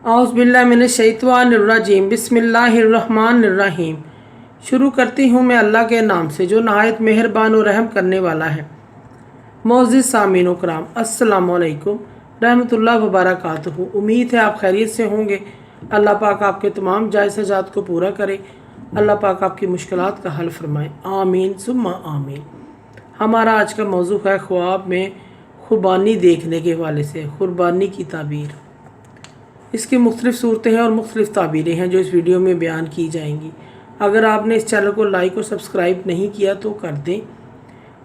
औज़ुबिल्लाहिमिनश्शैतानिर्रजीम बिस्मिल्लाहिर्रहमानिर्रहीम। शुरू करती हूँ मैं अल्लाह के नाम से जो नहायत मेहरबान और रहम करने वाला है। मोअज़्ज़िज़ सामीन कराम, अस्सलामु अलैकुम रहमतुल्लाह व बरकातहू। उम्मीद है आप खैरियत से होंगे। अल्लाह पाक आपके तमाम जायज़ हजात को पूरा करे। अल्लाह पाक आपकी मुश्किलात का हल फरमाए, आमीन सुम्मा आमीन। हमारा आज का मौजू है ख्वाब में खुबानी देखने के हवाले से कुर्बानी की ताबीर। इसकी मुख्तलिफ़ सूरतें हैं और मुख्तलिफ़ ताबीरें हैं जो इस वीडियो में बयान की जाएंगी। अगर आपने इस चैनल को लाइक और सब्सक्राइब नहीं किया तो कर दें,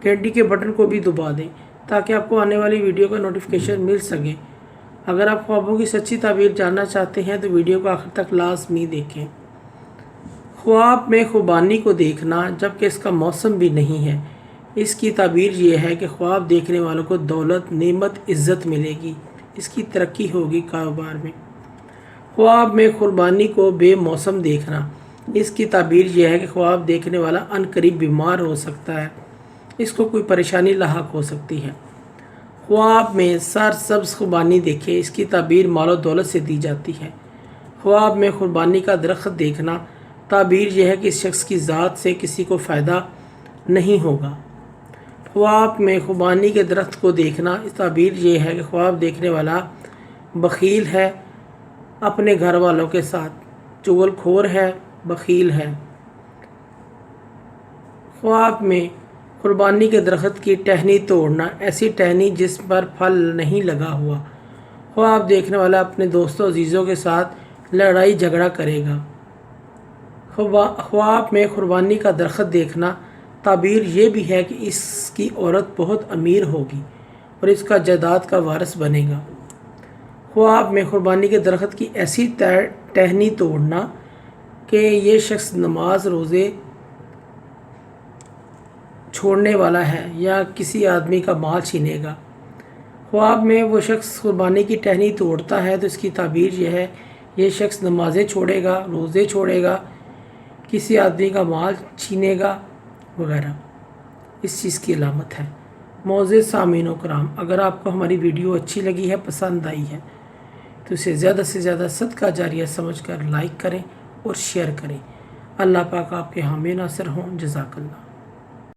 घंटी के बटन को भी दबा दें ताकि आपको आने वाली वीडियो का नोटिफिकेशन मिल सके। अगर आप ख्वाबों की सच्ची ताबीर जानना चाहते हैं तो वीडियो को आखिर तक लाजमी देखें। ख्वाब में खुबानी को देखना जबकि इसका मौसम भी नहीं है, इसकी ताबीर ये है कि ख्वाब देखने वालों को दौलत, नेमत, इज़्ज़त मिलेगी, इसकी तरक्की होगी कारोबार में। ख्वाब में कुर्बानी को बेमौसम देखना, इसकी ताबीर यह है कि ख्वाब देखने वाला अनकरीब बीमार हो सकता है, इसको कोई परेशानी लाहक हो सकती है। ख्वाब में सरसब्ज़ खुबानी देखे, इसकी ताबीर मालो दौलत से दी जाती है। ख्वाब में कुर्बानी का दरख्त देखना, ताबीर यह है कि इस शख्स की ज़ात से किसी को फ़ायदा नहीं होगा। ख्वाब में खुबानी के दरख्त को देखना, इस ताबीर यह है कि ख्वाब देखने वाला बखील है, अपने घर वालों के साथ चुगलखोर है, बखील है। ख्वाब में कुर्बानी के दरख्त की टहनी तोड़ना, ऐसी टहनी जिस पर फल नहीं लगा हुआ। ख्वाब देखने वाला अपने दोस्तों अजीज़ों के साथ लड़ाई झगड़ा करेगा। ख्वाब में कुर्बानी का दरख्त देखना, ताबीर ये भी है कि इसकी औरत बहुत अमीर होगी और इसका जायदाद का वारिस बनेगा। ख्वाब में कुर्बानी के दरख्त की ऐसी टहनी तोड़ना कि ये शख्स नमाज रोज़े छोड़ने वाला है या किसी आदमी का माल छीनेगा। ख्वाब में वो शख्स कुर्बानी की टहनी तोड़ता है तो इसकी ताबीर यह है ये शख्स नमाज़ें छोड़ेगा, रोज़े छोड़ेगा, किसी आदमी का माल छीनेगा वगैरह, इस चीज़ की अलामत है। मोअज़्ज़िज़ सामीन कराम, अगर आपको हमारी वीडियो अच्छी लगी है, पसंद आई है तो इसे ज़्यादा से ज़्यादा सदका जारिया समझकर लाइक करें और शेयर करें। अल्लाह पाक आपके हामी नासिर हों। जज़ाकल्लाह।